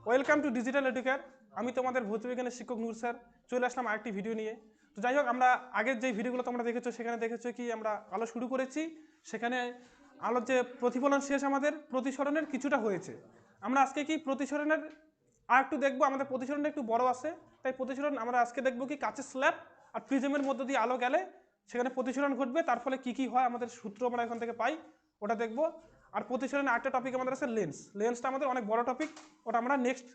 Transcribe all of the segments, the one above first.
Welcome to digital educare. আমি তোমাদের ভৌতবিজ্ঞানের শিক্ষক নূর স্যার চলে আসলাম আরেকটি ভিডিও নিয়ে। তো যাই হোক, আমরা আগের যে ভিডিওগুলো তোমরা দেখেছো সেখানে দেখেছো কি আমরা আলো শুরু করেছি, সেখানে আলোর যে প্রতিফলন শেষ আমাদের প্রতিসরণের কিছুটা হয়েছে। আমরা আজকে কি প্রতিসরণের আর একটু দেখবো, আমাদের প্রতিসরণটা একটু বড় আছে, তাই প্রতিসরণ আমরা আজকে দেখবো কি কাচের স্ল্যাব আর প্রিজমের মধ্য দিয়ে আলো গেলে সেখানে প্রতিসরণ ঘটবে, তার ফলে কি কি হয় আমাদের সূত্র আমরা এখান থেকে পাই ওটা দেখবো। আর প্রতিসরণের আরেকটা টপিক আমাদের আছে লেন্স। লেন্সটা আমাদের অনেক বড় টপিক, ওটা আমরা নেক্সট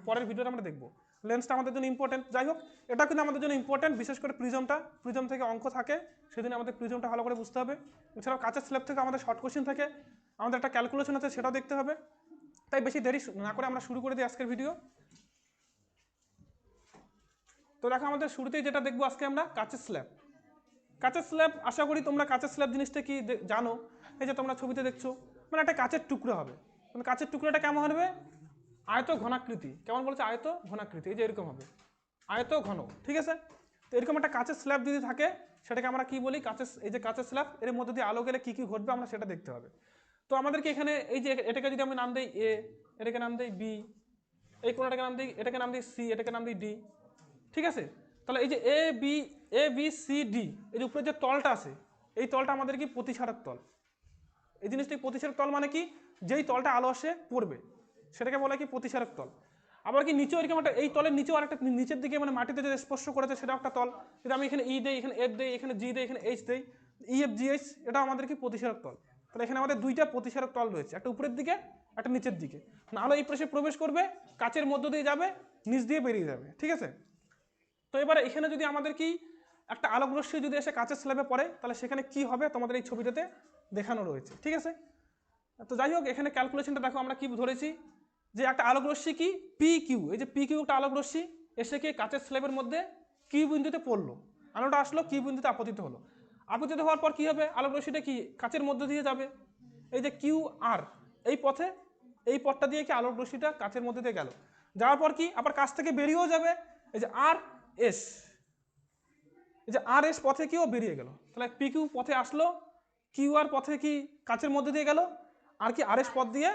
পরের ভিডিওতে আমরা দেখবো। লেন্সটা আমাদের জন্য ইম্পর্টেন্ট। যাই হোক, এটা কিন্তু আমাদের জন্য ইম্পর্টেন্ট, বিশেষ করে প্রিজম থেকে অঙ্ক থাকে, সেদিন আমাদের প্রিজমটা ভালো করে বুঝতে হবে। এছাড়াও কাচের স্ল্যাব থেকে আমাদের শর্ট কোশ্চেন থাকে, আমাদের একটা ক্যালকুলেশন আছে, সেটাও দেখতে হবে। তাই বেশি দেরি না করে আমরা শুরু করে দিই আজকের ভিডিও। তো দেখো, আমাদের শুরুতেই যেটা দেখবো আজকে আমরা কাচের স্ল্যাব। কাচের স্ল্যাব, আশা করি তোমরা কাচের স্ল্যাব জিনিসটা কি জানো। এই যে তোমরা ছবিতে দেখছো, মানে একটা কাচের টুকরো হবে, মানে কাচের টুকরোটা কেমন হবে, আয়ত ঘনাকৃতি। কেমন বলছে? আয়ত ঘনাকৃতি। এই যে এরকম হবে, আয়ত ঘন, ঠিক আছে। তো এরকম একটা কাচের স্ল্যাব যদি থাকে, সেটাকে আমরা কি বলি? কাচের, এই যে কাচের স্ল্যাব, এর মধ্যে দিয়ে আলো গেলে কি কি ঘটবে আমরা সেটা দেখতে হবে। তো আমাদেরকে এখানে এই যে এটাকে যদি আমি নাম দিই এ, এটাকে নাম দিই বি, এই কোনটাকে নাম দিই, এটাকে নাম দিই সি, এটাকে নাম দিই ডি, ঠিক আছে। তাহলে এই যে এ বি সি ডি, এই যে উপরে যে তলটা আছে, এই তলটা আমাদের কি প্রতিসারক তল। এই জিনিসটি প্রতিসারক তল মানে কি? যেই তলটা আলো আসে পড়বে সেটাকে বলে কি প্রতিসারক তল। আবার কি নিচেও এরকম একটা, এই তলের নিচেও আরেকটা, নিচের দিকে মানে মাটিতে যে স্পর্শ করেছে সেটা একটা তল। যদি আমি এখানে ই দেই, এখানে এফ দেই, এখানে জি দেই, এখানে এইচ দেই, ই এফ জি এইচ, এটা আমাদের কি প্রতিসারক তল। তাহলে এখানে আমাদের দুইটা প্রতিসারক তল রয়েছে, একটা উপরের দিকে একটা নিচের দিকে। আলো এই পাশে প্রবেশ করবে, কাচের মধ্য দিয়ে যাবে, নিচ দিয়ে বেরিয়ে যাবে, ঠিক আছে। তো এবারে এখানে যদি আমাদের কি একটা আলোক রশ্মি যদি এসে কাচের স্ল্যাবে পড়ে, তাহলে সেখানে কি হবে তোমাদের এই ছবিটাতে দেখানো রয়েছে, ঠিক আছে। তো যাই হোক, এখানে ক্যালকুলেশনটা দেখো আমরা কি ধরেছি, যে একটা আলোক রশ্মি কি পি কিউ, এই যে পি কিউ একটা আলোক রশ্মি এসে কি কাচের স্ল্যাবের মধ্যে কিউ বিন্দুতে পড়লো, আলোটা আসলো কিউ বিন্দুতে আপতিত হলো। আপতিত হওয়ার পর কি হবে? আলোক রশ্মিটা কি কাচের মধ্যে দিয়ে যাবে, এই যে কিউ আর, এই পথে, এই পথটা দিয়ে কি আলোক রশ্মিটা কাচের মধ্যে দিয়ে গেল, যাওয়ার পর কি আবার কাছ থেকে বেরিয়েও যাবে, এই যে আর এস, এই যে আর এস পথে কিও বেরিয়ে গেল। তাহলে পি কিউ পথে আসলো, কিউ আর পথে কি কাচের মধ্যে দিয়ে গেল, আর কি আর এস পথ দিয়ে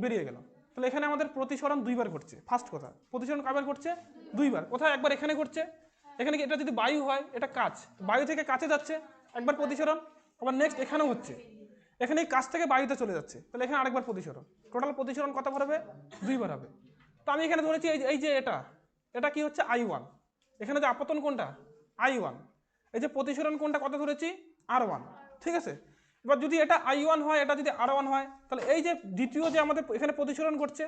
বেরিয়ে গেল। তাহলে এখানে আমাদের প্রতিসরণ দুইবার ঘটছে। ফার্স্ট কথা, প্রতিসরণ কয়বার ঘটছে? দুইবার। কোথায়? একবার এখানে ঘটছে, এখানে কি এটা যদি বায়ু হয়, এটা কাচ, বায়ু থেকে কাছে যাচ্ছে, একবার প্রতিসরণ। আবার নেক্সট এখানেও হচ্ছে, এখানে এই কাছ থেকে বায়ুতে চলে যাচ্ছে, তাহলে এখানে আরেকবার প্রতিসরণ। টোটাল প্রতিসরণ কতবার হবে? দুইবার হবে। তো আমি এখানে ধরেছি এই যে এটা, এটা কি হচ্ছে I1, এখানে যে আপতন কোনটা I1, এই যে প্রতিসরণ কোনটা কত ধরেছি R1, ঠিক আছে। এবার যদি এটা I1 হয়, এটা যদি R1 হয়, তাহলে এই যে দ্বিতীয় যে আমাদের এখানে প্রতিসরণ ঘটছে,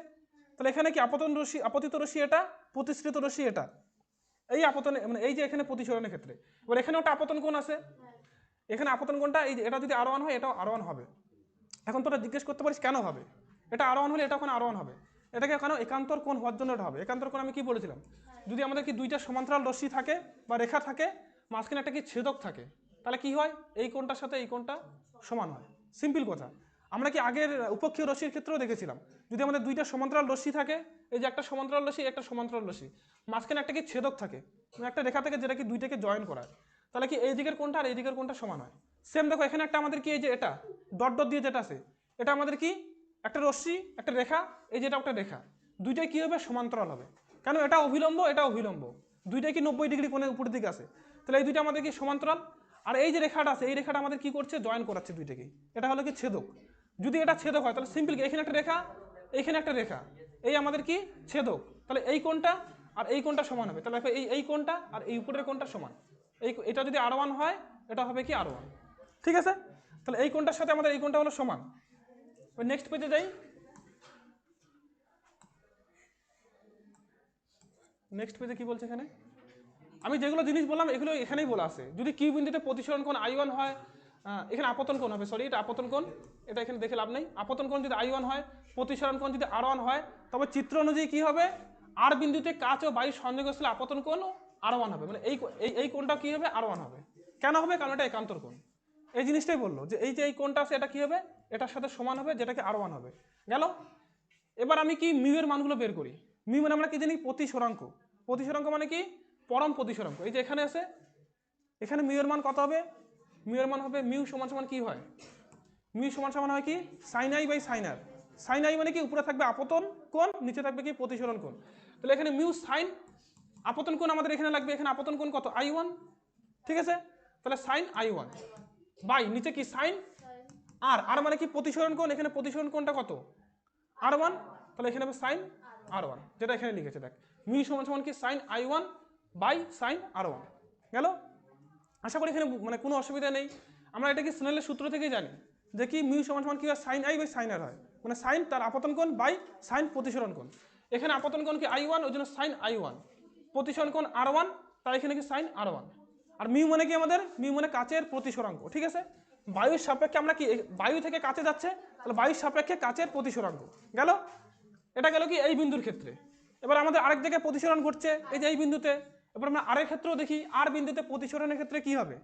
তাহলে এখানে কি আপতন রশ্মি, আপতিত রশ্মি এটা, প্রতিসৃত রশ্মি এটা, এই আপতনে মানে এই যে এখানে প্রতিসরণের ক্ষেত্রে। এবার এখানে একটা আপতন কোণ আছে, এখানে আপতন কোণটা এই যে এটা যদি R1 হয়, এটাও R1 হবে। এখন তোরা জিজ্ঞেস করতে পারিস কেন হবে? এটা R1 হলে এটা ওখানে R1 হবে, এটাকে কেন? একান্তর কোণ হওয়ার জন্য এটা হবে। একান্তর কোণ আমি কি বলেছিলাম, যদি আমাদের কি দুইটা সমান্তরাল রশ্মি থাকে বা রেখা থাকে, মাঝখানে একটা কি ছেদক থাকে, তাহলে কি হয়? এই কোণটার সাথে এই কোণটা সমান হয়। সিম্পল কথা। আমরা কি আগের উপক্ষীয় রশ্মির ক্ষেত্রেও দেখেছিলাম, যদি আমাদের দুইটা সমান্তরাল রশ্মি থাকে, এই যে একটা সমান্তরাল রশ্মি, একটা সমান্তরাল রশ্মি, মাঝখানে একটা কি ছেদক থাকে, একটা রেখা থাকে যেটা কি দুইটাকে জয়েন করায়, তাহলে কি এই দিকের কোণটা আর এই দিকের কোণটা সমান হয়। সেম দেখো, এখানে একটা আমাদের কি এই যে এটা ডট ডট দিয়ে যেটা আছে, এটা আমাদের কি একটা রশ্মি, একটা রেখা, এই যেটা একটা রেখা, দুইটাই কি হবে? সমান্তরাল হবে। কেন? এটা অভিলম্ব, এটা অভিলম্ব, দুইটাই কি 90 ডিগ্রি কোণের উপরের দিকে আছে, তাহলে এই দুইটা আমাদের কি সমান্তরাল। আর এই যে রেখাটা আছে, এই রেখাটা আমাদের কি করছে? জয়েন করাচ্ছে দুইটাকেই, এটা হলো কি ছেদক। যদি এটা ছেদক হয়, তাহলে সিম্পল কি এখানে একটা রেখা, এইখানে একটা রেখা, এই আমাদের কি ছেদক, তাহলে এই কোণটা আর এই কোণটা সমান হবে। তাহলে এই কোণটা আর এই উপরের কোণটা সমান, এটা যদি R1 হয়, এটা হবে কি R1, ঠিক আছে। তাহলে এই কোণটার সাথে আমাদের এই কোণটা হলো সমান। নেক্সট পেজে যাই। নেক্সট পেজে কি বলছে এখানে, আমি যেগুলো জিনিস বললাম এগুলো এখানেই বলা আছে। যদি কিউ বিন্দুতে প্রতিসরণ কোণ I1 হয়, এখানে আপতন কোণ হবে, সরি এটা আপতন কোণ, এটা এখানে দেখে লাভ নেই। আপতন কোণ যদি I1 হয়, প্রতিসরণ কোণ যদি R1 হয়, তবে চিত্র অনুযায়ী কি হবে? আর বিন্দুতে কাচ ও বায়ুর সংযোগস্থলে আপতন কোণ R1 হবে, মানে এই কোণটা কি হবে? R1 হবে। কেন হবে? কারণ এটা একান্তর কোণ। এই জিনিসটাই বললো যে এই যে এই কোণটা আছে, এটা কি হবে? এটার সাথে সমান হবে, যেটাকে R1 হবে। গেল। এবার আমি কি মিউ এর মানগুলো বের করি। মিউ মানে আমরা কি জানি? প্রতিসরাঙ্ক। প্রতিসরাঙ্ক মানে কি? পরম প্রতিসরাঙ্ক। এই যে এখানে আছে, এখানে মিউ এর মান কত হবে? মিউ এর মান হবে, মিউ সমান সমান কি হয়? মিউ সমান সমান হয় কি? Sine I by sine R. Sine I মানে কি উপরে থাকবে আপতন কোণ, নিচে থাকবে কি প্রতিসরণ কোণ। তাহলে এখানে মিউ সাইন আপতন কোণ আমাদের এখানে লাগবে, এখানে আপতন কোণ কত I1, ঠিক আছে। তাহলে সাইন I1 বাই নিচে কি সাইন আর মানে কি প্রতিসরণ কোণ, এখানে প্রতিসরণ কোণটা কত R1, তাহলে এখানে হবে সাইন R1, যেটা এখানে লিখেছে দেখ মিউ সমান সমান কি sign I1 by sine R1 গেল। আশা করি এখানে মানে কোনো অসুবিধা নেই। আমরা এটা কি স্নেলের সূত্র থেকেই জানি যে কি মিউ সমান সমান কি হয় সাইন আই বাই সাইন আর হয়, মানে সাইন তার আপতন কোণ বাই সাইন প্রতিসরণ কোণ। এখানে আপতন কোণ কি I1, ওই জন্য সাইন I1, প্রতিসরণ কোণ R1, তাই এখানে কি সাইন R1। আর মিউ মানে কি আমাদের, মিউ মানে কাচের প্রতিসরাঙ্ক, ঠিক আছে। বায়ুর সাপেক্ষে আমরা কি বায়ু থেকে কাছে যাচ্ছে, তাহলে বায়ুর সাপেক্ষে কাচের প্রতিসরাঙ্ক গেল। এটা গেল কি এই বিন্দুর ক্ষেত্রে। এবার আমাদের আরেক জায়গায় প্রতিসরণ ঘটছে এই যে এই বিন্দুতে। এবার আমরা আরেক ক্ষেত্রেও দেখি আর বিন্দুতে প্রতিসরণের ক্ষেত্রে কি হবে।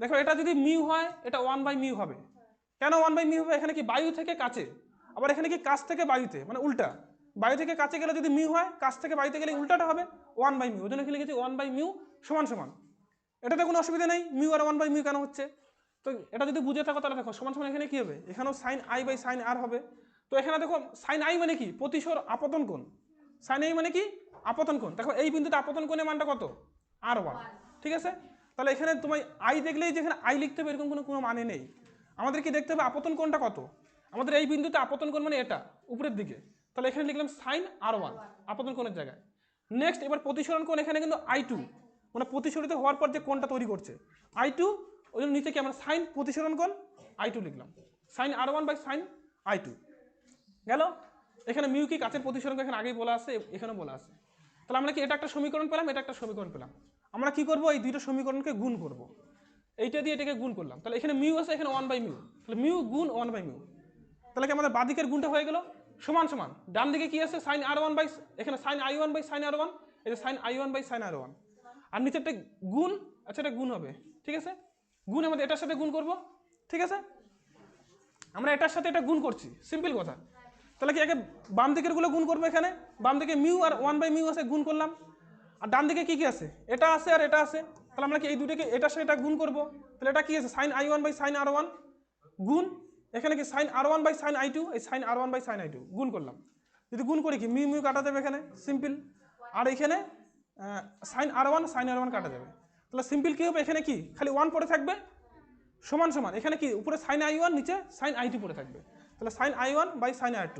দেখো এটা যদি মিউ হয় এটা 1/μ হবে। কেন 1/μ হবে, এখানে কি বায়ু থেকে কাছে, আবার এখানে কি কাছ থেকে বায়ুতে, মানে উল্টা। বায়ু থেকে কাছে গেলে যদি মিউ হয়, কাছ থেকে বায়ুতে গেলে উল্টাটা হবে 1/μ। ওই জন্য কি লিখেছি 1/μ সমান সমান। এটাতে কোনো অসুবিধা নেই, মিউ আর 1/μ কেন হচ্ছে। তো এটা যদি বুঝে থাকো তাহলে দেখো সমান সমান এখানে কি হবে, এখানেও সাইন আই বাই সাইন আর হবে। তো এখানে দেখো সাইন আই মানে কি প্রতিসর আপতন কোণ, সাইন আই মানে কি আপতন কোণ। দেখো এই বিন্দুতে আপতন কোণের মানটা কত R1, ঠিক আছে। তাহলে এখানে তোমায় আই দেখলেই যেখানে আই লিখতে হবে এরকম কোনো মানে নেই। আমাদের কি দেখতে হবে আপতন কোণটা কত, আমাদের এই বিন্দুতে আপতন কোণ মানে এটা উপরের দিকে, তাহলে এখানে লিখলাম সাইন R1 আপতন কোণের জায়গায়। নেক্সট এবার প্রতিসরণ কোণ, এখানে কিন্তু I2 মানে প্রতিসরিত হওয়ার পর যে কোণটা তৈরি করছে I2, ওই জন্য নিচে কি আমরা সাইন প্রতিসরণ কোণ I2 লিখলাম, sign R1 by sine I2 গেল। এখানে মিউ কি কাচের প্রতিসরণ এখানে আগেই বলা আছে, এখানেও বলা আছে। তাহলে আমরা কি এটা একটা সমীকরণ পেলাম, এটা একটা সমীকরণ পেলাম। আমরা কি করব, এই দুটো সমীকরণকে গুণ করব, এইটা দিয়ে এটাকে গুণ করলাম। তাহলে এখানে মিউ আছে, এখানে 1/μ, তাহলে মিউ গুণ 1/μ। তাহলে কি আমাদের বাদিকের গুণটা হয়ে গেল সমান সমান। ডান দিকে কি আছে সাইন R1 বাই, এখানে sine I1 by sine R1, এই যে sign I1 by sine R1, আর নিচেরটা গুণ, আচ্ছা এটা গুণ হবে, ঠিক আছে। গুণ আমাদের এটার সাথে গুণ করব, ঠিক আছে। আমরা এটার সাথে এটা গুণ করছি, সিম্পল কথা। তাহলে কি আগে বাম দিকের গুলো গুণ করবো, এখানে বাম দিকে মিউ আর 1/μ আছে গুণ করলাম, আর ডান দিকে কি কি আছে এটা আছে আর এটা আছে। তাহলে আমরা কি এই দুটোকে এটার সাথে এটা গুণ করবো। তাহলে এটা কি আছে sign I1 by sine R1 গুণ, এখানে কি sign R1 by sine I2, এই sign R1 by sine I2 গুণ করলাম। যদি গুণ করি কি মিউ মিউ কাটা যাবে এখানে সিম্পল, আর এখানে সাইন R1 কাটা যাবে। তাহলে সিম্পল কি হবে, এখানে কি খালি 1 পড়ে থাকবে সমান সমান, এখানে কি উপরে সাইন I1 নিচে সাইন I2 পড়ে থাকবে, তাহলে sign I1 by sign R2।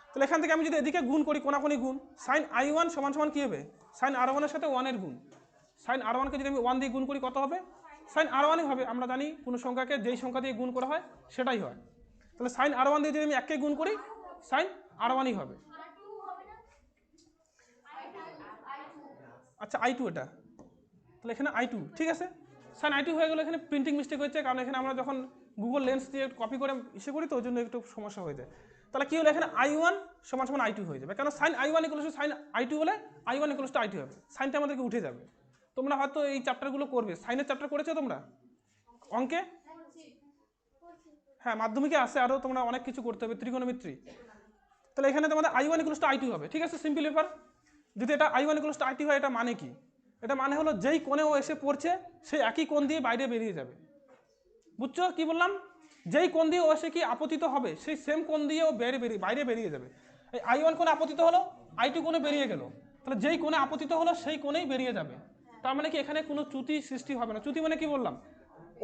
তাহলে এখান থেকে আমি যদি এদিকে গুণ করি কোনাকুনি গুণ, সাইন I1 সমান সমান কি হবে সাইন R1 এর সাথে 1 এর গুণ। সাইন R1 কে যদি আমি 1 দিয়ে গুণ করি কত হবে, সাইন R1ই হবে। আমরা জানি কোনো সংখ্যাকে যেই সংখ্যা দিয়ে গুণ করা হয় সেটাই হয়। তাহলে সাইন R1 দিয়ে যদি আমি 1 কে গুণ করি সাইন R1ই হবে। আচ্ছা I2 এটা, তাহলে এখানে I2, ঠিক আছে। সাইন I2 হয়ে গেল। এখানে প্রিন্টিং মিস্টেক হয়েছে, কারণ এখানে আমরা যখন গুগল লেন্স দিয়ে কপি করে ইসে করি তো ওই জন্য একটু সমস্যা হয়ে যায়। তাহলে কি হলো, এখানে I1 সমান সমান I2 হয়ে যাবে, কেন sign I1 equals to sign I2 হলে I1 ইকুয়ালস টু I2 হবে, সাইনটা আমাদেরকে উঠে যাবে। তোমরা হয়তো এই চ্যাপ্টারগুলো করবে, সাইনের চ্যাপ্টার করেছো তোমরা অঙ্কে, হ্যাঁ মাধ্যমিকে আসে, আরও তোমরা অনেক কিছু করতে হবে, ত্রিকোণমিত্রি। তাহলে এখানে তোমাদের I1 ইকুয়ালস টু I2 হবে, ঠিক আছে, সিম্পল ব্যাপার। যদি এটা I1 ইকুয়ালস টু I2 হয়, এটা মানে কি, এটা মানে হলো যেই কোণে ও এসে পড়ছে সেই একই কোণ দিয়ে বাইরে বেরিয়ে যাবে। বুঝছো কি বললাম, যেই কোণ দিয়ে ও এসে কি আপতিত হবে সেই সেম কোণ দিয়ে ও বাইরে বেরিয়ে যাবে। এই I1 কোণে আপতিত হলো, I2 কোণে বেরিয়ে গেল, তাহলে যেই কোণে আপতিত হলো সেই কোণেই বেরিয়ে যাবে। তার মানে কি এখানে কোনো চ্যুতি সৃষ্টি হবে না। চ্যুতি মানে কি বললাম,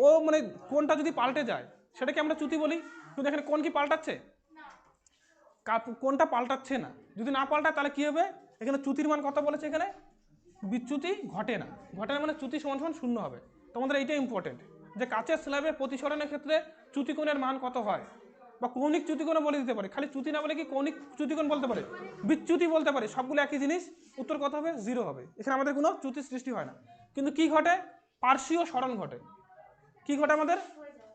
ও মানে কোণটা যদি পাল্টে যায় সেটাকে আমরা চ্যুতি বলি, কিন্তু এখানে কোণ কি পাল্টাচ্ছে, কোণটা পাল্টাচ্ছে না। যদি না পাল্টায় তাহলে কি হবে, এখানে চ্যুতির মান কত বলেছে, এখানে বিচ্যুতি ঘটে না, ঘটে না মানে চ্যুতি সমান সমান শূন্য হবে। তোমাদের এইটা ইম্পর্টেন্ট যে কাচের স্ল্যাবে প্রতিসরণের ক্ষেত্রে চ্যুতিকোণের মান কত হয়, বা কৌণিক চ্যুতিকোণও বলে দিতে পারে, খালি চ্যুতি না বলে কি কৌণিক চ্যুতিকোণ বলতে পারে, বিচ্যুতি বলতে পারে, সবগুলো একই জিনিস। উত্তর কত হবে, 0 হবে। এখানে আমাদের কোনো চ্যুতি সৃষ্টি হয় না, কিন্তু কি ঘটে, পার্শ্বীয় সরণ ঘটে। কি ঘটে আমাদের,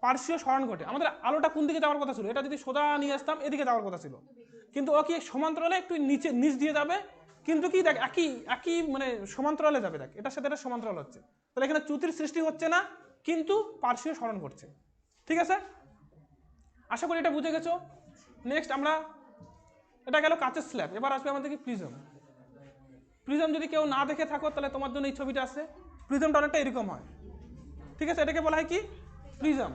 পার্শ্বীয় সরণ ঘটে। আমাদের আলোটা কোন দিকে যাওয়ার কথা ছিল, এটা যদি সোজা নিয়ে আসতাম এদিকে যাওয়ার কথা ছিল, কিন্তু ও কি সমান্তরালে একটু নিচ দিয়ে যাবে, কিন্তু কি দেখ একই মানে সমান্তরালে যাবে, দেখ এটার সাথে এটা সমান্তরাল হচ্ছে। তাহলে এখানে চ্যুতির সৃষ্টি হচ্ছে না, কিন্তু পার্শ্বীয় সরণ ঘটছে, ঠিক আছে। আশা করি এটা বুঝে গেছো। নেক্সট আমরা, এটা গেল কাচের স্ল্যাব, এবার আসবে আমাদের কি প্রিজম। প্রিজম যদি কেউ না দেখে থাকো তাহলে তোমার জন্য এই ছবিটা আছে। প্রিজমটা অনেকটা এরকম হয়, ঠিক আছে। এটাকে বলা হয় কি প্রিজম।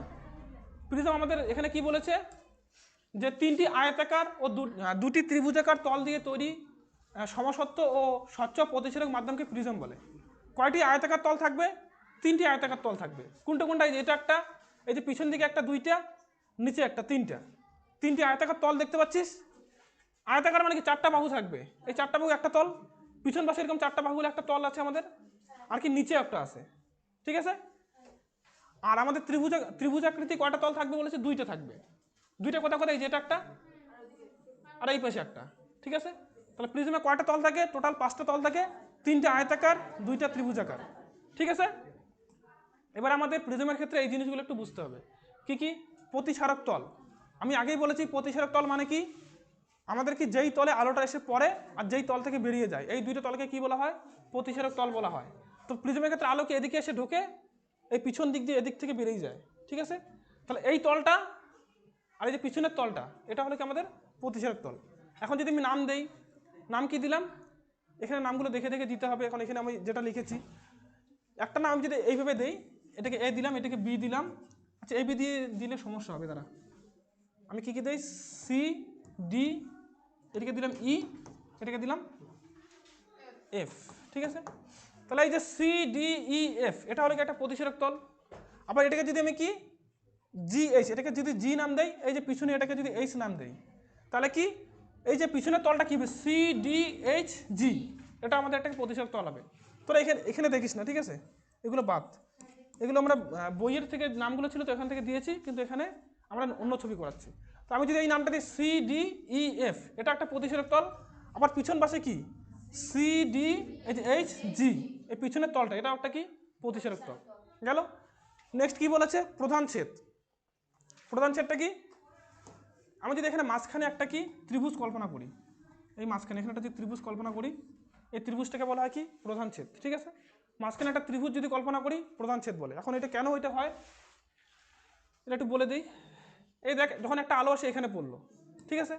প্রিজম আমাদের এখানে কি বলেছে, যে তিনটি আয়তাকার ও দুটি ত্রিভুজাকার তল দিয়ে তৈরি সমসত্ব ও স্বচ্ছ প্রতিসরক মাধ্যমকে প্রিজম বলে। কয়টি আয়তাকার তল থাকবে? তিনটি আয়তাকার তল থাকবে। কোনটা কোনটা? এটা একটা, এই যে পিছন দিকে একটা, দুইটা, নিচে একটা, তিনটি আয়তাকার তল দেখতে পাচ্ছিস। আয়তাকার মানে কি? চারটা বাহু থাকবে, এই চারটা বাহু একটা তল, পিছন পাশে এরকম চারটা বাহুর একটা তল আছে আমাদের, আর কি নিচে একটা আছে, ঠিক আছে। আর আমাদের ত্রিভুজাকৃতি কয়টা তল থাকবে বলেছে? দুইটা থাকবে। দুইটা কোথা কোথায়? যেটা একটা আর এই পাশে একটা, ঠিক আছে। তাহলে প্রিজমে কয়টা তল থাকে? টোটাল 5টা তল থাকে, 3টে আয়তাকার, 2টা ত্রিভুজাকার, ঠিক আছে। এবার আমাদের প্রিজমের ক্ষেত্রে এই জিনিসগুলো একটু বুঝতে হবে। কি কি? প্রতিসারক তল। আমি আগেই বলেছি প্রতিসারক তল মানে কি? আমাদের কি যেই তলে আলোটা এসে পড়ে আর যেই তল থেকে বেরিয়ে যায়, এই দুইটা তলকে কি বলা হয়? প্রতিসারক তল বলা হয়। তো প্রিজমের ক্ষেত্রে আলো কি এদিকে এসে ঢোকে, এই পিছন দিক দিয়ে এদিক থেকে বেরিয়ে যায়, ঠিক আছে। তাহলে এই তলটা আর এই যে পিছনের তলটা, এটা হলো কি আমাদের প্রতিসারক তল। এখন যদি আমি নাম দেই, নাম কি দিলাম? এখানে নামগুলো দেখে দেখে দিতে হবে। এখন এখানে আমি যেটা লিখেছি, একটা নাম যদি এইভাবে দেই, এটাকে এ দিলাম, এটাকে বি দিলাম। আচ্ছা, এ বি দিয়ে দিলে সমস্যা হবে, দাঁড়া। আমি কি কি দিই? সি ডি, এটাকে দিলাম ই, এটাকে দিলাম এফ, ঠিক আছে। তাহলে এই যে সি ডি ই এফ, এটা হলো কি একটা প্রতিসারক তল। আবার এটাকে যদি আমি কি জি এইচ, এটাকে যদি জি নাম দেই, এই যে পিছনে এটাকে যদি এইচ নাম দেই, তাহলে কি এই যে পিছনের তলটা কি হবে? সি ডি এইচ জি, এটা আমাদের একটা প্রতিসারক তল হবে। তোরা এখানে এখানে দেখিস না, ঠিক আছে, এগুলো বাদ। এগুলো আমরা বইয়ের থেকে নামগুলো ছিল তো এখান থেকে দিয়েছি, কিন্তু এখানে আমরা অন্য ছবি করাচ্ছি। তো আমি যদি এই নামটা দিই সি ডি ই এফ, এটা একটা প্রতিসারক তল। আবার পিছন পাশে কি সি ডি এইচ জি, এই পিছনের তলটা, এটা একটা কি প্রতিসারক তল গেল। নেক্সট কি বলেছে? প্রধান ছেদ। প্রধান ছেদটা কি? আমি যদি এখানে মাঝখানে একটা কি ত্রিভুজ কল্পনা করি, এই মাঝখানে এখানে একটা যদি ত্রিভুজ কল্পনা করি, এই ত্রিভুজটাকে বলা হয় কি? প্রধান ছেদ, ঠিক আছে। মাঝখানে একটা ত্রিভুজ যদি কল্পনা করি, প্রধান ছেদ বলে। এখন এটা কেন এটা হয় এটা একটু বলে দিই। এই দেখ, যখন একটা আলো আসে এখানে পড়লো, ঠিক আছে,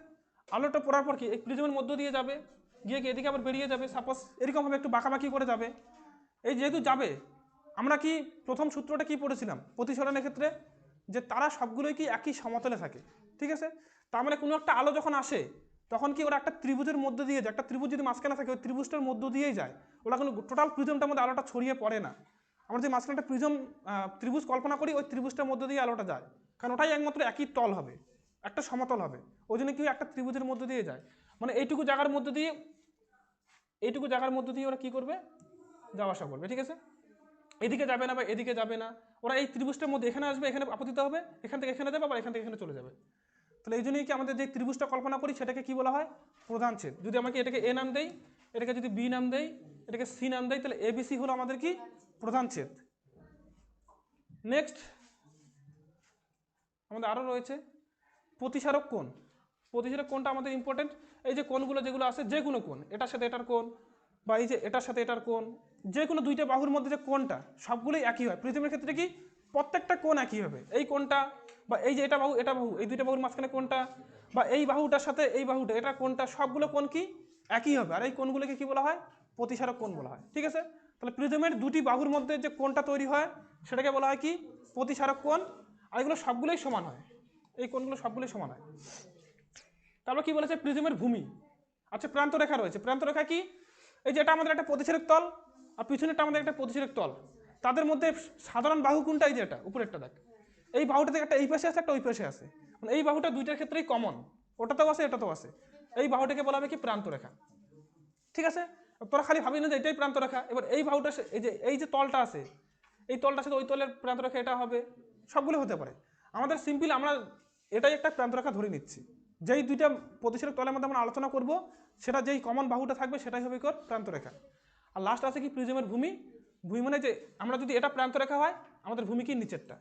আলোটা পড়ার পর কি এই প্রিজমের মধ্য দিয়ে যাবে, গিয়ে কি এদিকে আবার বেরিয়ে যাবে, সাপোজ এরকমভাবে একটু বাঁকাবাঁকি করে যাবে। এই যেহেতু যাবে, আমরা কি প্রথম সূত্রটা কি পড়েছিলাম প্রতিসরণের ক্ষেত্রে? যে তারা সবগুলোই কি একই সমতলে থাকে, ঠিক আছে। তার মানে কোনো একটা আলো যখন আসে, তখন কি ওরা একটা ত্রিভুজের মধ্য দিয়ে যায়। একটা ত্রিভুজ যদি মাঝখানে থাকে, ওই ত্রিভুজটার মধ্য দিয়েই যায়, ওরা কোনো টোটাল প্রিজমটার মধ্যে আলোটা ছড়িয়ে পড়ে না। আমরা যে মাঝখানে একটা প্রিজম ত্রিভুজ কল্পনা করি, ওই ত্রিভুজটার মধ্য দিয়ে আলোটা যায়, কারণ ওটাই একমাত্র একই তল হবে, একটা সমতল হবে। ওই জন্য কি একটা ত্রিভুজের মধ্য দিয়ে যায়, মানে এইটুকু জায়গার মধ্য দিয়ে, এইটুকু জায়গার মধ্য দিয়ে ওরা কি করবে? যাওয়া আসা করবে, ঠিক আছে। এদিকে যাবে না বা এদিকে যাবে না, ওরা এই ত্রিভুজটার মধ্যে এখানে আসবে, এখানে আপতিত হবে, এখান থেকে এখানে যাবে, আবার এখান থেকে এখানে চলে যাবে। তাহলে এই জন্যই কি আমাদের যে ত্রিভুজটা কল্পনা করি সেটাকে কি বলা হয়? প্রধান ছেদ। যদি আমাকে এটাকে এ নাম দেই, এটাকে যদি বি নাম দেই, এটাকে সি নাম দেই, তাহলে এবিসি হলো আমাদের কি? প্রধান ছেদ। নেক্সট আমাদের আরও রয়েছে প্রতিসারক কোণ। প্রতিসারক কোণটা আমাদের ইম্পর্টেন্ট। এই যে কোণগুলো যেগুলো আছে, যে কোনো কোণ, এটার সাথে এটার কোণ, বা এই যে এটার সাথে এটার কোণ, যে কোনো দুইটা বাহুর মধ্যে যে কোণটা, সবগুলোই একই হয়। প্রিজমের ক্ষেত্রে কি প্রত্যেকটা কোণ একই হবে। এই কোণটা বা এই যে এটা বাহু, এটা বাহু, এই দুইটা বাহুর মাঝখানে কোণটা, বা এই বাহুটার সাথে এই বাহুটা, এটা কোণটা, সবগুলো কোণ কি একই হবে। আর এই কোণগুলোকে কি বলা হয়? প্রতিসারক কোণ বলা হয়, ঠিক আছে। তাহলে প্রিজমের দুটি বাহুর মধ্যে যে কোণটা তৈরি হয় সেটাকে বলা হয় কি? প্রতিসারক কোণ। আর এগুলো সবগুলোই সমান হয়, এই কোণগুলো সবগুলোই সমান হয়। তারপর কি বলেছে? প্রিজমের ভূমি। আচ্ছা, প্রান্তরেখা রয়েছে। প্রান্তরেখা কি? এই যে এটা আমাদের একটা প্রতিসারক তল, আর পিছনেরটা আমাদের একটা প্রতিসারক তল। তাদের মধ্যে সাধারণ বাহু কোনটা? এই যে এটা উপরেরটা দেখ, এই বাহুটা থেকে একটা এই পাশে আছে, একটা ওই পাশে আছে, মানে এই বাহুটা দুইটার ক্ষেত্রেই কমন, ওটাতেও আছে এটাতেও আছে। এই বাহুটাকে বলা হবে কি? প্রান্তরেখা, ঠিক আছে। তোরা খালি ভাবি না যে এটাই প্রান্তরেখা। এবার এই বাহুটা, এই যে তলটা আছে, এই তলটার সাথে ওই তলের প্রান্তরেখা এটা হবে, সবগুলো হতে পারে। আমাদের সিম্পল আমরা এটাই একটা প্রান্তরেখা ধরে নিচ্ছি। যেই দুইটা প্রতিসারক তলের মধ্যে আমরা আলোচনা করব, সেটা যেই কমন বাহুটা থাকবে সেটাই হবে প্রান্তরেখা। আর লাস্ট আছে কি? প্রিজমের ভূমি। ভূমি মানে যে আমরা যদি এটা প্রান্তরেখা হয়, আমাদের ভূমি কি? নিচেরটা,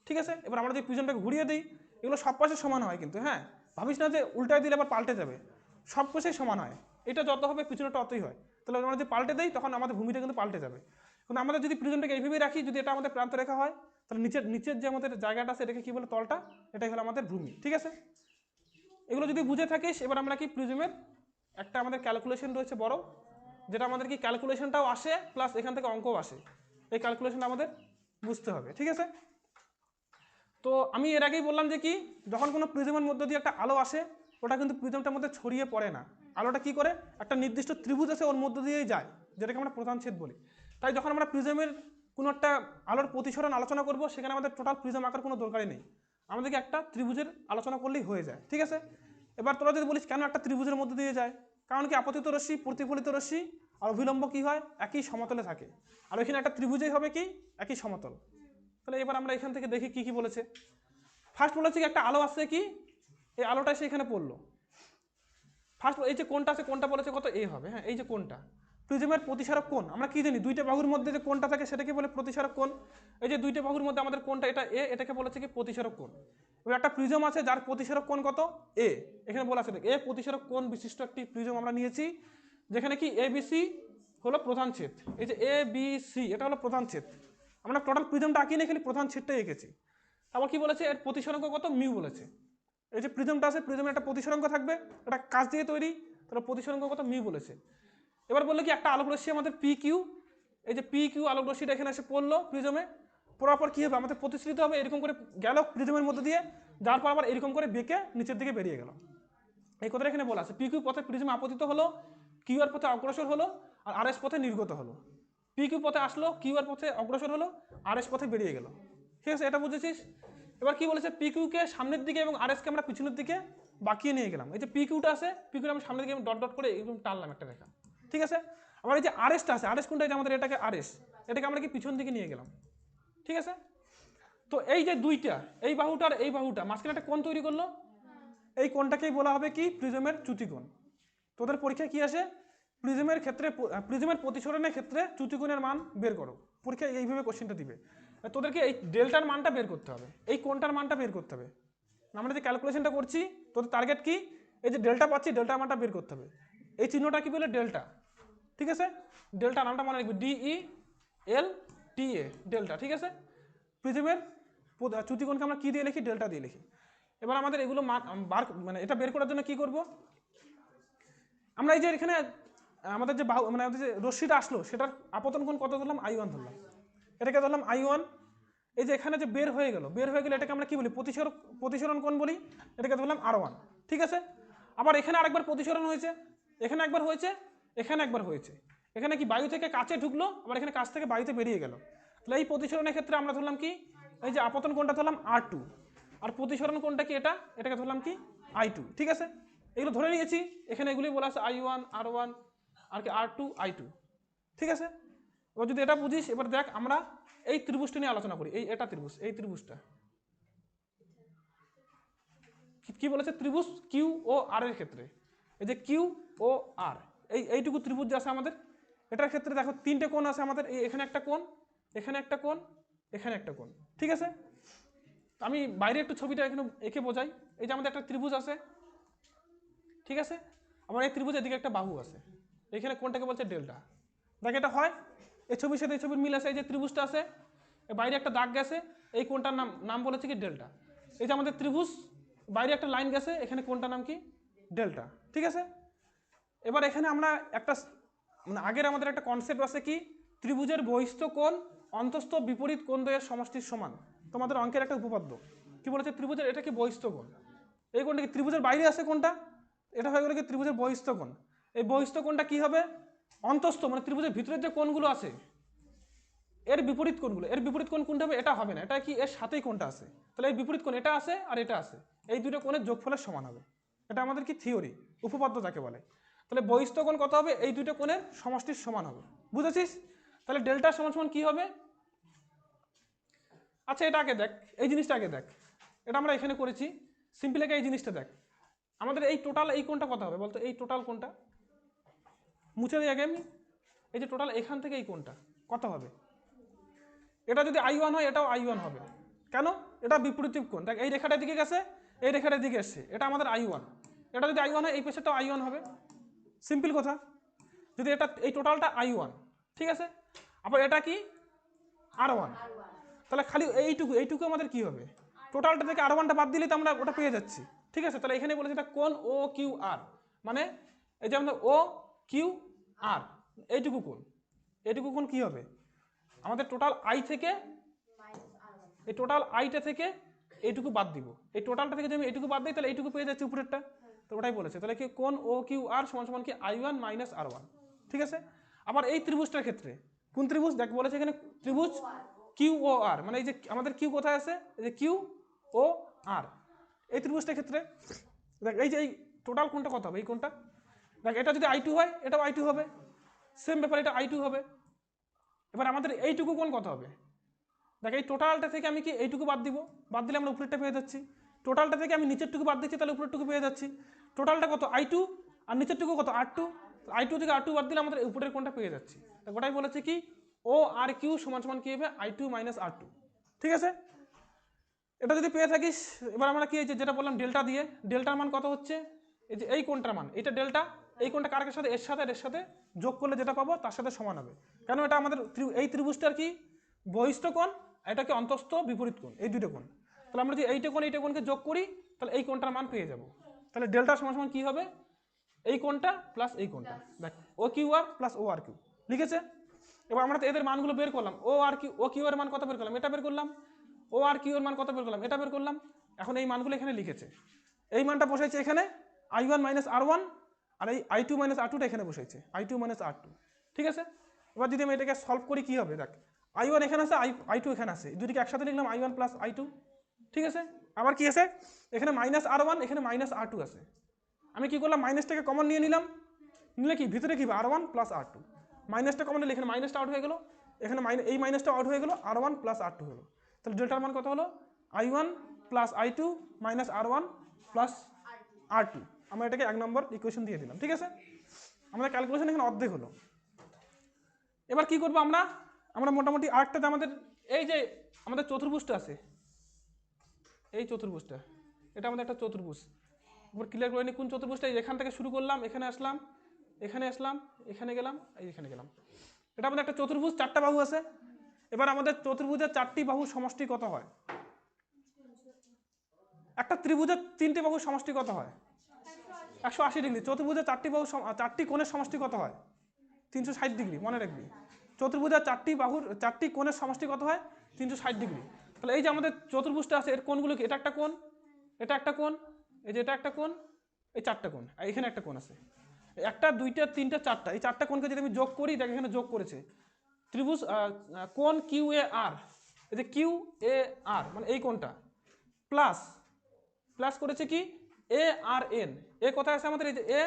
ঠিক আছে। এবার আমরা যদি প্রিজমটাকে ঘুরিয়ে দিই, এগুলো সব পাশে সমান হয় কিন্তু, হ্যাঁ, ভাবিস না যে উল্টায় দিলে আবার পাল্টে যাবে, সব পাশেই সমান হয়। এটা যত হবে পিছনেটা অতই হয়। তাহলে আমরা যদি পাল্টে দিই, তখন আমাদের ভূমিটা কিন্তু পাল্টে যাবে। কিন্তু আমাদের যদি প্রিজমটাকে এইভাবেই রাখি, যদি এটা আমাদের প্রান্তরেখা হয়, তাহলে নিচের যে আমাদের জায়গাটা আছে, এটাকে কি বলে? তলটা, এটাই হলো আমাদের ভূমি, ঠিক আছে। এগুলো যদি বুঝে থাকিস, এবার আমরা কি প্রিজমের একটা আমাদের ক্যালকুলেশন রয়েছে বড়, যেটা আমাদের কি ক্যালকুলেশনটাও আসে, প্লাস এখান থেকে অঙ্কও আসে। এই ক্যালকুলেশনটা আমাদের বুঝতে হবে, ঠিক আছে। তো আমি এর আগেই বললাম যে কি যখন কোনো প্রিজমের মধ্যে দিয়ে একটা আলো আসে ওটা কিন্তু প্রিজমটার মধ্যে ছড়িয়ে পড়ে না, আলোটা কি করে একটা নির্দিষ্ট ত্রিভুজ আছে ওর মধ্যে দিয়েই যায়, যেটাকে আমরা প্রধান ছেদ বলি। তাই যখন আমরা প্রিজমের কোনো একটা আলোর প্রতিসরণ আলোচনা করব সেখানে আমাদের টোটাল প্রিজম আঁকার কোনো দরকারই নেই, আমাদেরকে একটা ত্রিভুজের আলোচনা করলেই হয়ে যায়। ঠিক আছে, এবার তোরা যদি বলিস কেন একটা ত্রিভুজের মধ্যে দিয়ে যায়, কারণ কি আপতিত রশ্মি প্রতিফলিত রশ্মি আর অভিলম্ব কি হয় একই সমতলে থাকে, আর ওইখানে একটা ত্রিভুজেই হবে কি একই সমতল। তাহলে এবার আমরা এখান থেকে দেখি কি কি বলেছে। ফার্স্ট বলেছে কি একটা আলো আসছে কি এই আলোটা এসে এখানে পড়লো। ফার্স্ট এই যে কোনটা আছে কোনটা বলেছে কত এ হবে, হ্যাঁ এই যে কোনটা প্রিজমের প্রতিসারক কোণ আমরা কি জানি দুইটা বাহুর মধ্যে যে কোনটা থাকে সেটাকে বলে প্রতিসারক কোণ। এই যে দুইটা বাহুর মধ্যে আমাদের কোনটা এটা এ, এটাকে বলেছে কি প্রতিসারক কোণ। এবার একটা প্রিজম আছে যার প্রতিসারক কোণ কত এ, এখানে বলা আছে এ প্রতিসারক কোণ বিশিষ্ট একটি প্রিজম আমরা নিয়েছি যেখানে কি এ বি সি হলো প্রধান ছেদ, এই যে এ বি সি এটা হলো প্রধান ছেদ, আমরা টোটাল প্রিজমটা আঁকি না খালি প্রধান ছেদটাই এঁকেছি। আবার কি বলেছে এর প্রতিসরাঙ্ক কত মিউ বলেছে, এই যে প্রিজমটা আছে প্রিজমের একটা প্রতিসরাঙ্ক থাকবে এটা কাঁচ দিয়ে তৈরি, তাহলে প্রতিসরাঙ্ক কত মিউ বলেছে। এবার বললো কি একটা আলোক রশ্মি আমাদের পি কিউ, এই যে পি কিউ আলোক রশ্মিটা এখানে এসে পড়লো প্রিজমে, পড়ার পর কি হবে আমাদের প্রতিশ্রিত হবে এরকম করে গেল প্রিজমের মধ্যে দিয়ে, যার পর আবার এরকম করে বেঁকে নিচের দিকে বেরিয়ে গেল। এই কথাটা এখানে বলা আছে পি কিউ পথে প্রিজমে আপতিত হলো, কিউ আর পথে অগ্রসর হলো আর আর এস পথে নির্গত হলো, পি কিউ পথে আসলো কিউ আর পথে অগ্রসর হলো আর এস পথে বেরিয়ে গেল। ঠিক আছে এটা বুঝেছিস। এবার কি বলেছে পি কিউকে সামনের দিকে এবং আর এসকে আমরা পিছনের দিকে বাঁকিয়ে নিয়ে গেলাম, এই যে পি কিউটা আছে পি কিউটা আমি সামনের দিকে ডট ডট করে এরকম টানলাম একটা রেখা। ঠিক আছে, আবার এই যে আর এসটা আছে আর এস কোনটা আমাদের এটাকে আর এস, এটাকে আমরা কি পিছন দিকে নিয়ে গেলাম। ঠিক আছে, তো এই যে দুইটা এই বাহুটা আর এই বাহুটা মাঝখানে একটা কোণ তৈরি করলো, এই কোণটাকেই বলা হবে কি প্রিজমের চ্যুতিকোণ। তোদের পরীক্ষায় কি আসে প্রিজমের ক্ষেত্রে প্রিজমের প্রতিসরণের ক্ষেত্রে চ্যুতিকোণের মান বের করো, পরীক্ষায় এইভাবে কোশ্চেনটা দিবে, তোদেরকে এই ডেল্টার মানটা বের করতে হবে এই কোণটার মানটা বের করতে হবে। আমরা যে ক্যালকুলেশনটা করছি তোদের টার্গেট কি এই যে ডেল্টা পাচ্ছি ডেল্টার মানটা বের করতে হবে, এই চিহ্নটা কি বলে ডেল্টা। ঠিক আছে, ডেল্টা নামটা মনে রাখবি ডিই এল টি এ ডেল্টা। ঠিক আছে, প্রিজমের চ্যুতিকোণকে আমরা কি দিয়ে লিখি ডেল্টা দিয়ে লিখি। এবার আমাদের এগুলো বার মানে এটা বের করার জন্য কি করব আমরা এই যে এখানে আমাদের যে বাহু মানে আমাদের যে রশ্মিটা আসলো সেটার আপতন কোণ কত ধরলাম I1 ধরলাম, এটাকে ধরলাম I1। এই যে এখানে যে বের হয়ে গেল এটাকে আমরা কি বলি প্রতিসরণ কোণ বলি, এটাকে ধরলাম R1। ঠিক আছে, আবার এখানে আরেকবার প্রতিসরণ হয়েছে, এখানে একবার হয়েছে এখানে একবার হয়েছে, এখানে কি বায়ু থেকে কাছে ঢুকলো আবার এখানে কাছ থেকে বায়ুতে বেরিয়ে গেল, তাহলে এই প্রতিসরণের ক্ষেত্রে আমরা ধরলাম কি এই যে আপতন কোণটা ধরলাম R2 আর প্রতিসরণ কোণটা কি এটাকে ধরলাম কি I2। ঠিক আছে, এগুলো ধরে নিয়েছি, এখানে এগুলি বলা আছে I1 R1 আর কি R2 I2। ঠিক আছে, এবার যদি এটা বুঝিস এবার দেখ আমরা এই ত্রিভুজটা নিয়ে আলোচনা করি, এটা ত্রিভুজ এই ত্রিভুজটা কি বলেছে ত্রিভুজ কিউ ও আর এর ক্ষেত্রে, এই যে কিউ ও আর এইটুকু ত্রিভুজ যে আছে আমাদের এটার ক্ষেত্রে দেখো তিনটে কোণ আছে আমাদের, এখানে একটা কোণ এখানে একটা কোণ এখানে একটা কোণ। ঠিক আছে, আমি বাইরে একটু ছবিটা এখানে এঁকে বোঝাই, এই যে আমাদের একটা ত্রিভুজ আছে। ঠিক আছে, আমার এই ত্রিভুজের দিকে একটা বাহু আছে, এখানে কোণটাকে বলছে ডেল্টা। দেখ এটা হয় এই ছবির সাথে এই ছবির মিল আছে, এই যে ত্রিভুজটা আছে বাইরে একটা দাগ গেছে এই কোণটার নাম বলেছে কি ডেল্টা। এই যে আমাদের ত্রিভুজ বাইরে একটা লাইন গেছে এখানে কোণটার নাম কি ডেল্টা। ঠিক আছে, এবার এখানে আমরা একটা মানে আগের আমাদের একটা কনসেপ্ট আছে কি ত্রিভুজের বহিস্থ কোণ অন্তস্থ বিপরীত কোণ দ্বয়ের সমষ্টির সমান, তোমাদের অঙ্কের একটা উপপাদ্য কি বলেছে ত্রিভুজের এটা কি বহিস্থ কোণ, এই কোণটা কি ত্রিভুজের বাইরে আছে কোণটা, এটা হয়ে গেল কি ত্রিভুজের বহিস্থ কোণ। এই বহিস্থ কোণটা কি হবে অন্তস্থ মানে ত্রিভুজের ভিতরের যে কোণগুলো আছে এর বিপরীত কোণগুলো, এর বিপরীত কোণ কোনটা হবে এটা হবে না, এটা কি এর সাথেই কোণটা আছে, তাহলে এই বিপরীত কোণ এটা আছে আর এটা আছে এই দুটো কোণের যোগফলের সমান হবে, এটা আমাদের কি থিওরি উপপাদ্য যাকে বলে। তাহলে বহিস্থ কোণ কত হবে এই দুটো কোণের সমষ্টির সমান হবে, বুঝেছিস। তাহলে ডেল্টা সমান সমান কি হবে, আচ্ছা এটা আগে দেখ এই জিনিসটা আগে দেখ, এটা আমরা এখানে করেছি সিম্পল আগে এই জিনিসটা দেখ আমাদের এই টোটাল এই কোণটা কত হবে বলতো, এই টোটাল কোণটা মুছে দিই আগে আমি, এই যে টোটাল এখান থেকে এই কোণটা কত হবে, এটা যদি I1 হয় এটাও I1 হবে, কেন এটা বিপরীত কোণ দেখ এই রেখাটার দিকে গেছে এই রেখাটার দিকে এসছে এটা আমাদের I1, এটা যদি I1 হয় এই পেছনেটাও I1 হবে, সিম্পল কথা। যদি এটা এই টোটালটা I1 ঠিক আছে, আবার এটা কি R1, তাহলে খালি এইটুকু আমাদের কি হবে টোটালটা থেকে R1টা বাদ দিলে তো আমরা ওটা পেয়ে যাচ্ছি। ঠিক আছে, তাহলে এখানে বলেছে এটা কোণ ও কিউ আর, মানে এই যে আমাদের ও কিউ আর এইটুকু কোণ কি হবে আমাদের টোটাল আই থেকে এই টোটাল আইটা থেকে এইটুকু বাদ দিব, এই টোটালটা থেকে যদি আমি এইটুকু বাদ দিই তাহলে এইটুকু পেয়ে যাচ্ছি উপরেরটা। তো ওটাই বলেছে, তাহলে কি কোণ ও কিউ আর সমান সমান কি I1 মাইনাস R1। ঠিক আছে, আবার এই ত্রিভুজটার ক্ষেত্রে কোন ত্রিভুজ দেখ বলেছে এখানে, ত্রিভুজ কিউ ও আর, মানে এই যে আমাদের কিউ কোথায় আছে, এই যে কিউ ও আর, এই ত্রিভুজটার ক্ষেত্রে দেখ এই যে এই টোটাল কোণটা কত হবে, এই কোণটা দেখ, এটা যদি I2 হয় এটাও I2 হবে, সেম ব্যাপার এটা I2 হবে। এবার আমাদের এইটুকু কোণ কত হবে, দেখ এই টোটালটা থেকে আমি কি এইটুকু বাদ দিব, বাদ দিলে আমরা উপরেরটা পেয়ে যাচ্ছি, টোটালটা থেকে আমি নিচেরটুকু বাদ দিচ্ছি তাহলে উপরেরটুকু পেয়ে যাচ্ছি। টোটালটা কত I2 আর নিচেরটুকু কত R2, I2 থেকে R2 বাদ দিলে আমাদের উপরের কোণটা পেয়ে যাচ্ছি। ওটাই বলেছে কি ও আর কিউ সমান সমান কি হবে I2 মাইনাস R2। ঠিক আছে, এটা যদি পেয়ে থাকিস এবার আমরা কি যেটা বললাম ডেল্টা দিয়ে, ডেল্টার মান কত হচ্ছে, এই যে এই কোণটার মান, এটা ডেল্টা, এই কোণটা কার সাথে, এর সাথে এর সাথে যোগ করলে যেটা পাবো তার সাথে সমান হবে, কেন এটা আমাদের এই ত্রিভুজটার কি বহিস্থ কোণ, এটা কি অন্তস্থ বিপরীত কোণ, এই দুটো কোণ। তাহলে আমরা যদি এইটা কোণকে যোগ করি তাহলে এই কোণটার মান পেয়ে যাব। তাহলে ডেল্টা সমান সমান কি হবে, এই কোণটা প্লাস এই কোণটা, দেখ ও কিউ আর প্লাস ও আর কিউ লিখেছে। এবার আমরা তো এদের মানগুলো বের করলাম, ও আর কিউ, ও কিউ এর মান কত বের করলাম, এটা বের করলাম, ও আর কিউ এর মান কত বের করলাম, এটা বের করলাম। এখন এই মানগুলো এখানে লিখেছে, এই মানটা বসাইছে এখানে I1 মাইনাস R1, আর এই I2 মাইনাস R2টা এখানে বসাইছে I2 মাইনাস R2। ঠিক আছে, এবার যদি আমি এটাকে সলভ করি কি হবে, দেখ I1 এখানে আছে, I2 এখানে আছে, দুটিকে একসাথে লিখলাম I1 প্লাস I2। ঠিক আছে, আবার কি আছে এখানে মাইনাস R1, এখানে মাইনাস R2 আছে, আমি কি করলাম মাইনাসটাকে কমন নিয়ে নিলাম, নিলে কি ভিতরে কি R1 প্লাস R2, মাইনাসটা কমন নিলে এখানে মাইনাসটা আউট হয়ে গেল, এখানে এই মাইনাসটা আউট হয়ে গেল, R1 প্লাস R2 হলো। তাহলে ডেল্টার মান কত হলো I1 plus I2 minus R1 plus R2। আমরা এটাকে 1 নম্বর ইকুয়েশন দিয়ে দিলাম। ঠিক আছে, আমাদের ক্যালকুলেশন এখানে অর্ধেক হলো। এবার কি করবো আমরা মোটামুটি আরেকটাতে আমাদের এই যে আমাদের চতুর্ভুজটা আছে, এই চতুর্ভুজটা, এটা আমাদের একটা চতুর্ভুজ, এবার ক্লিয়ার করে নি কোন চতুর্ভুজটা, এখান থেকে শুরু করলাম, এখানে আসলাম, এখানে আসলাম, এখানে গেলাম, এখানে গেলাম, এটা আমাদের একটা চতুর্ভুজ, 4টা বাহু আছে। এবার আমাদের চতুর্ভুজের 4টি বাহুর সমষ্টি কত হয়, একটা ত্রিভুজের 3টে বাহুর সমষ্টি কত হয় 180 ডিগ্রি, চতুর্ভুজের 4টি কোণের সমষ্টি কত হয় 360 ডিগ্রি, মনে রাখবি চতুর্ভুজের 4টি কোণের সমষ্টি কত হয় 360 ডিগ্রি। তাহলে এই যে আমাদের চতুর্ভুজটা আছে এর কোণগুলো কি, এটা একটা কোণ, এটা একটা কোণ, এই যে এটা একটা কোণ, এই 4টা কোণ, আর এখানে একটা কোণ আছে, একটা দুইটা তিনটা চারটা, এই 4টা কোণকে যদি আমি যোগ করি, দেখ এখানে যোগ করেছে ত্রিভুজ কোণ কিউ এ আর, এই যে কিউ এ আর মানে এই কোণটা, প্লাস প্লাস করেছে কি এ আর এন, এ কোথায় আছে আমাদের, এই যে এ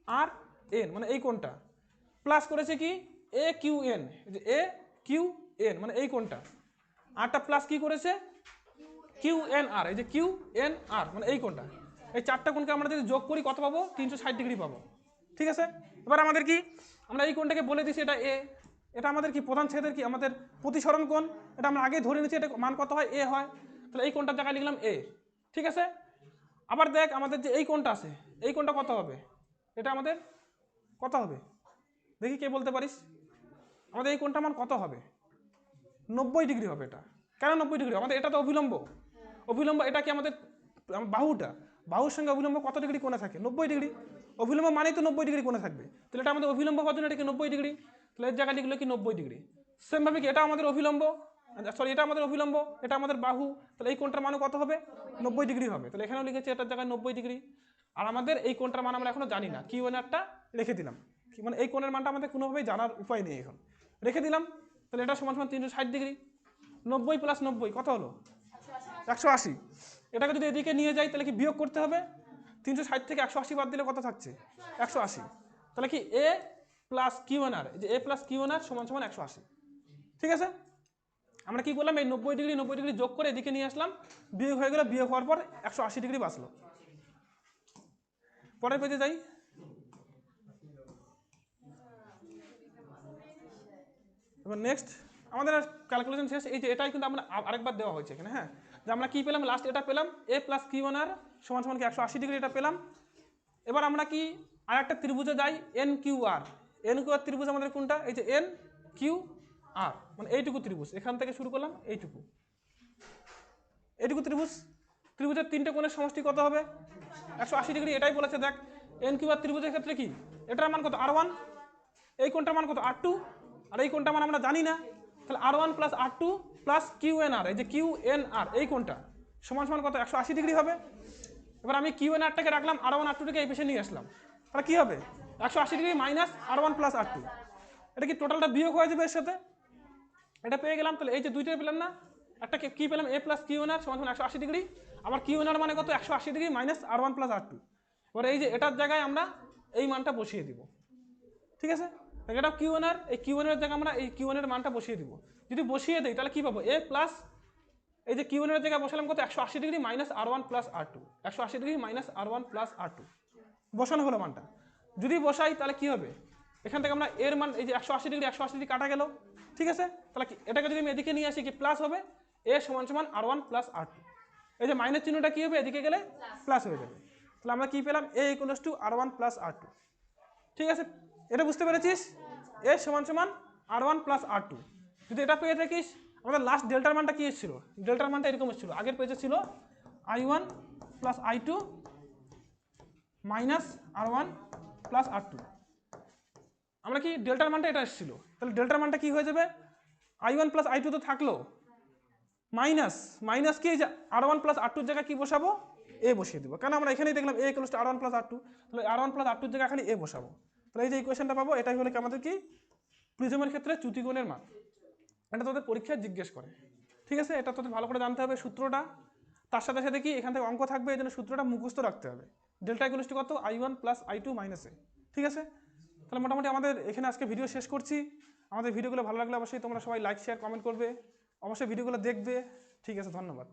আর এন মানে এই কোণটা, প্লাস করেছে কি এ কিউ এন, এই যে এ কিউ এন মানে এই কোণটা, আরটা প্লাস কি করেছে কিউ এন আর, এই যে কিউ এন আর মানে এই কোণটা। এই 4টা কোণকে আমরা যদি যোগ করি কত পাবো 360 ডিগ্রি পাবো। ঠিক আছে, এবার আমাদের কি আমরা এই কোণটাকে বলে দিছি এটা এ, এটা আমাদের কি প্রধান ছেদের কি আমাদের প্রতিসরণ কোণ, এটা আমরা আগে ধরে নিচ্ছি, এটা মান কত হয় এ হয়, তাহলে এই কোণটার জায়গায় লিখলাম এ। ঠিক আছে, আবার দেখ আমাদের যে এই কোণটা আছে, এই কোণটা কত হবে, এটা আমাদের কত হবে দেখি কে বলতে পারিস, আমাদের এই কোণটার মান কত হবে 90 ডিগ্রি হবে। এটা কেন 90 ডিগ্রি, আমাদের এটা তো অভিলম্ব, অভিলম্ব এটা কি আমাদের বাহুটা, বাহুর সঙ্গে অভিলম্ব কত ডিগ্রি কোণে থাকে 90 ডিগ্রি, অভিলম্ব মানেই তো 90 ডিগ্রি কোণে থাকবে, তাহলে এটা আমাদের অভিলম্ব হওয়ার জন্য এটা কি 90 ডিগ্রি, তাহলে এর জায়গায় লিখলো কি 90 ডিগ্রি। সেমভাবে কি এটা আমাদের অভিলম্ব, সরি এটা আমাদের অভিলম্ব, এটা আমাদের বাহু, তাহলে এই কোণটার মানও কত হবে 90 ডিগ্রি হবে, তাহলে এখানেও লিখেছি এটার জায়গায় 90 ডিগ্রি। আর আমাদের এই কোণটার মান আমরা এখনো জানি না, কিউ এন আরটা রেখে দিলাম, মানে এই কোণের মানটা আমাদের কোনোভাবেই জানার উপায় নেই, এখন রেখে দিলাম। তাহলে এটা সমান সমান 360 ডিগ্রি, 90 প্লাস 90 কত হলো 180, এটাকে যদি এদিকে নিয়ে যাই তাহলে কি বিয়োগ করতে হবে, 360 থেকে 180 বাদ দিলে কত থাকছে 180, তাহলে কি এ প্লাস কিউ এন আর, যে এ প্লাস কিউ এন আর সমান সমান 180। ঠিক আছে, আমরা কি করলাম এই 90 ডিগ্রি যোগ করে এদিকে নিয়ে আসলাম, বিয়োগ হয়ে গেল, বিয়োগ হওয়ার পর 180 ডিগ্রি বাঁচলো। পরের পেজে যাই, এবার নেক্সট আমাদের ক্যালকুলেশন শেষ, এই যে এটাই কিন্তু আমরা আরেকবার দেওয়া হয়েছে এখানে, হ্যাঁ যে আমরা কি পেলাম লাস্ট এটা পেলাম এ প্লাস কিউ এন আর সমান সমান কি 180 ডিগ্রি এটা পেলাম। এবার আমরা কি আর একটা ত্রিভুজে যাই N Q R, N Q R ত্রিভুজ আমাদের কোনটা, এই যে এন কিউ আর মানে এইটুকু ত্রিভুজ, এখান থেকে শুরু করলাম এইটুকু, এইটুকু ত্রিভুজ, ত্রিভুজের 3টে কোণের সমষ্টি কত হবে 180 ডিগ্রি, এটাই বলেছে। দেখ এন কিউ আর ত্রিভুজের ক্ষেত্রে কি এটার মান কত R1, এই কোণটার মান কত R2, আর এই কোণটার মান আমরা জানি না, তাহলে R1 plus R2 plus Q N R, এই যে কিউ এন আর এই কোণটা, সমান সমান কত 180 ডিগ্রি হবে। এবার আমি কিউ1 আরটাকে রাখলাম, আর1 আর2টাকে এই পেছনে নিয়ে আসলাম, তাহলে কি হবে 180 ডিগ্রি মাইনাস আর1 প্লাস আর2। এটা কি টোটালটা বিয়োগ হয়ে যাবে এর সাথে, এটা পেয়ে গেলাম। তাহলে এই যে দুইটাই পেলাম না, একটা কি পেলাম এ প্লাস কিউ1 আর সমান সমান 180 ডিগ্রি, আবার কিউ1 আর মানে কত 180 ডিগ্রি মাইনাস আর1 প্লাস আর2। এবার এই যে এটার জায়গায় আমরা এই মানটা বসিয়ে দিব, ঠিক আছে। এটা কিউ1 আর, এই কিউ1 এর জায়গায় আমরা এই কিউ1 এর মানটা বসিয়ে দিব। যদি বসিয়ে দিই তাহলে কি পাবো এ প্লাস এই যে কিউ1 এর জায়গায় বসালাম কত 180 degree minus আর1 plus আর2, 180 degree minus আর1 plus আর2 বসানো হলো মানটা। যদি বসাই তাহলে কি হবে, এখান থেকে আমরা এর মান এই যে 180 ডিগ্রি 180 ডিগ্রি কাটা গেল, ঠিক আছে। তাহলে কি এটাকে যদি আমি এদিকে নিয়ে আসি কি প্লাস হবে, এ সমান সমান আর1 প্লাস আর2। এই যে মাইনাস চিহ্নটা কি হবে এদিকে গেলে প্লাস হয়ে যাবে। তাহলে আমরা কি পেলাম এ ইকুয়ালস টু আর1 প্লাস আর2, ঠিক আছে। এটা বুঝতে পেরেছিস, এ সমান সমান আর1 প্লাস আর2। যদি এটা পেয়ে থাকিস, আমাদের লাস্ট ডেল্টার মানটা কি এসেছিল, ডেল্টার মানটা এরকম এসেছিল, আগের পেজে ছিল i1 plus i2 minus আর1 plus আর2। আমরা কি ডেল্টার মানটা এটা এসেছিল, তাহলে ডেল্টার মানটা কি হয়ে যাবে i1 প্লাস i2 তো থাকলো, মাইনাস মাইনাস কি আর1 প্লাস আর2 জায়গায় কি বসাবো এ বসিয়ে দিব, কারণ আমরা এখানেই দেখলাম এ ইকুয়ালস টু আর1 প্লাস আর2, তাহলে আর1 প্লাস আর2 জায়গায় খালি এ বসাবো। তাহলে এই যে ইকুয়েশনটা পাবো, এটাই হলো কি আমাদের কি প্রিজমের ক্ষেত্রে চ্যুতিকোণের মান। এটা তোদের পরীক্ষায় জিজ্ঞেস করে, ঠিক আছে। এটা তোদের ভালো করে জানতে হবে সূত্রটা, তার সাথে সাথে কি এখান থেকে অঙ্ক থাকবে, এই জন্য সূত্রটা মুখস্থ রাখতে হবে। ডেল্টা ইকুয়ালস টু কত i1 প্লাস i2 মাইনাস এ, ঠিক আছে। তাহলে মোটামুটি আমাদের এখানে আজকে ভিডিও শেষ করছি। আমাদের ভিডিওগুলো ভালো লাগলে অবশ্যই তোমরা সবাই লাইক শেয়ার কমেন্ট করবে, অবশ্যই ভিডিওগুলো দেখবে, ঠিক আছে, ধন্যবাদ।